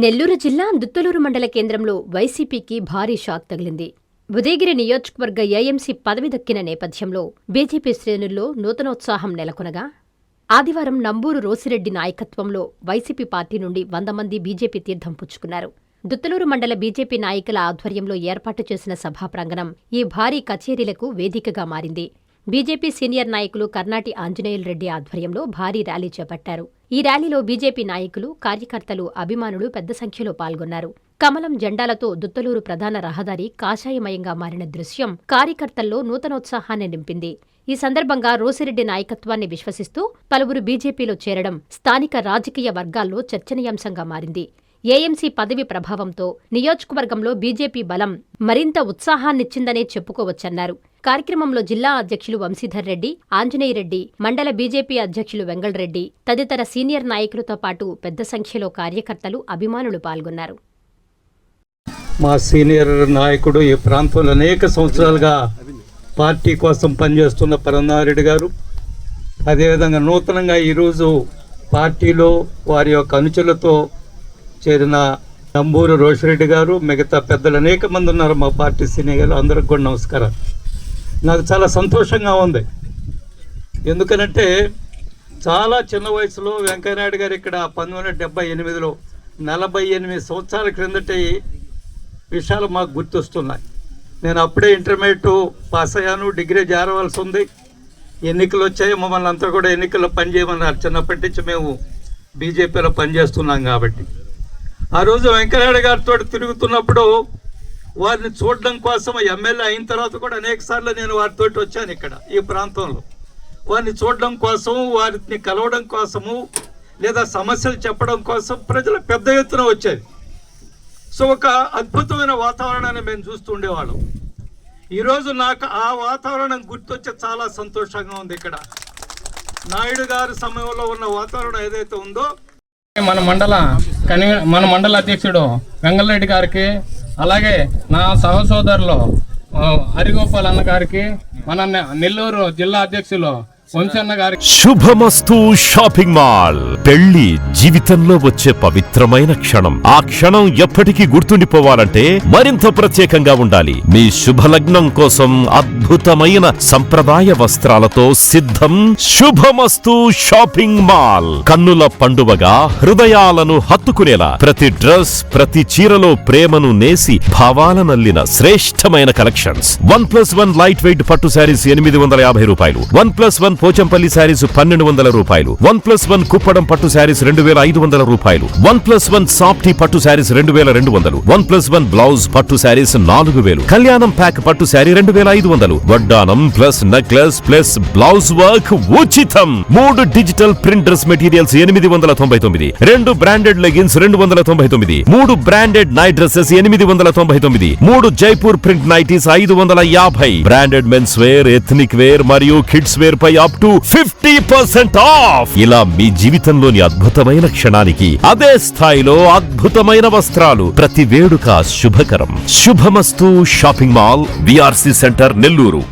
నెల్లూరు జిల్లా దుత్తలూరు మండల కేంద్రంలో వైసీపీకి భారీ షాక్ తగిలింది. ఉదయగిరి నియోజకవర్గ ఏఎంసీ పదవి దక్కిన నేపథ్యంలో బీజేపీ శ్రేణుల్లో నూతనోత్సాహం నెలకొనగా ఆదివారం నంబూరు రోసిరెడ్డి నాయకత్వంలో వైసీపీ పార్టీ నుండి 100 మంది బీజేపీ తీర్థం పుచ్చుకున్నారు. దుత్తలూరు మండల బీజేపీ నాయకుల ఆధ్వర్యంలో ఏర్పాటు చేసిన సభా ప్రాంగణం ఈ భారీ కచేరీలకు వేదికగా మారింది. బీజేపీ సీనియర్ నాయకులు కర్నాటి ఆంజనేయులు రెడ్డి ఆధ్వర్యంలో భారీ ర్యాలీ చేపట్టారు. ఈ ర్యాలీలో బీజేపీ నాయకులు, కార్యకర్తలు, అభిమానులు పెద్ద సంఖ్యలో పాల్గొన్నారు. కమలం జెండాలతో దుత్తలూరు ప్రధాన రహదారి కాషాయమయంగా మారిన దృశ్యం కార్యకర్తల్లో నూతనోత్సాహాన్ని నింపింది. ఈ సందర్భంగా రోసిరెడ్డి నాయకత్వాన్ని విశ్వసిస్తూ పలువురు బీజేపీలో చేరడం స్థానిక రాజకీయ వర్గాల్లో చర్చనీయాంశంగా మారింది. ఏఎంసీ పదవి ప్రభావంతో నియోజకవర్గంలో బీజేపీ బలం మరింత ఉత్సాహాన్నిచ్చిందనే చెప్పుకోవచ్చన్నారు. కార్యక్రమంలో జిల్లా అధ్యక్షులు వంశీధర్ రెడ్డి, ఆంజనేయరెడ్డి, మండల బీజేపీ అధ్యక్షులు వెంగళరెడ్డి తదితర సీనియర్ నాయకులతో పాటు పెద్ద సంఖ్యలో కార్యకర్తలు, అభిమానులు పాల్గొన్నారు. మా సీనియర్ నాయకుడు, ఈ ప్రాంతంలో అనేక సంవత్సరాలుగా పార్టీ కోసం పనిచేస్తున్న పరంధారెడ్డి గారు, అదేవిధంగా నూతనంగా ఈరోజు పార్టీలో వారి యొక్క అనుచరులతో చేరిన నంబూరు రోసిరెడ్డి గారు, మిగతా పెద్దలు అనేక మంది ఉన్నారు మా పార్టీ సీనియర్లు. అందరికి కూడా నమస్కారం. నాకు చాలా సంతోషంగా ఉంది. ఎందుకనంటే చాలా చిన్న వయసులో వెంకయ్యనాయుడు గారు ఇక్కడ 1978లో 48 సంవత్సరాల క్రిందటి విషయాలు మాకు గుర్తొస్తున్నాయి. నేను అప్పుడే ఇంటర్మీడియట్ పాస్ అయ్యాను, డిగ్రీ చేరవలసి ఉంది. ఎన్నికలు వచ్చాయి, మమ్మల్ని అంతా కూడా ఎన్నికల్లో పనిచేయమన్నారు. చిన్నప్పటి నుంచి మేము బీజేపీలో పనిచేస్తున్నాం కాబట్టి. ఆ రోజు వెంకయ్యనాయుడు గారితో తిరుగుతున్నప్పుడు వారిని చూడడం కోసం, ఎమ్మెల్యే అయిన తర్వాత కూడా అనేక సార్లు నేను వారితో వచ్చాను ఇక్కడ ఈ ప్రాంతంలో. వారిని చూడడం కోసం, వారిని కలవడం కోసము, లేదా సమస్యలు చెప్పడం కోసం ప్రజలు పెద్ద ఎత్తున వచ్చేది. సో ఒక అద్భుతమైన వాతావరణాన్ని మేము చూస్తూ ఉండేవాళ్ళం. ఈరోజు నాకు ఆ వాతావరణం గుర్తొచ్చే చాలా సంతోషంగా ఉంది. ఇక్కడ నాయుడు గారి సమయంలో ఉన్న వాతావరణం ఏదైతే ఉందో, మన మండల అధ్యక్షుడు వెంగళరెడ్డి గారికి, అలాగే నా సహసోదరులు హరిగోపాల్ అన్న గారికి, మన నెల్లూరు జిల్లా అధ్యక్షులు వంశన్న గారికి. శుభమస్తు షాపింగ్ మాల్. పెళ్లి జీవితంలో వచ్చే పవిత్రమైన క్షణం. ఆ క్షణం ఎప్పటికీ గుర్తుండిపోవాలంటే మరింత ప్రత్యేకంగా ఉండాలి. మీ శుభలగ్నం కోసం అద్భుతమైన సంప్రదాయ వస్త్రాలతో సిద్ధం శుభమస్తు షాపింగ్ మాల్. కన్నుల పండువగా హృదయాలను హత్తుకునేలా ప్రతి డ్రెస్, ప్రతి చీరలో ప్రేమను నేసి భావాలనల్లిన శ్రేష్టమైన కలెక్షన్స్. 1+1 లైట్ వెయిట్ పట్టు శారీస్ 850 రూపాయలు. 1+1 పోచంపల్లి శారీస్ 1200 రూపాయలు. 1+1 కుప్పడం పట్టు శారీస్ 2500 రూపాయలు. 1+1 సాఫ్టీ పట్టు శారీస్ 2200. 1+1 బ్లౌజ్ పట్టు శారీస్ 4000. కళ్యాణం ప్యాక్ పట్టు శారీ 2500. వడ్డానం plus necklace plus blouse work ఉచితం. 3 digital print dress materials 899. 2 branded leggings 299. 3 branded night dresses 899. 3 Jaipur print nighties 550. Branded mens wear, ethnic wear మరియు కిడ్స్ వేర్ పై అప్ టు 50% ఆఫ్. ఇలా మీ జీవితంలోని అద్భుతమైన క్షణానికి అదే స్థాయిలో అద్భుతమైన వస్త్రాలు. ప్రతి వేడుక శుభకరం. శుభమస్తు shopping mall, VRC centre, Nellore.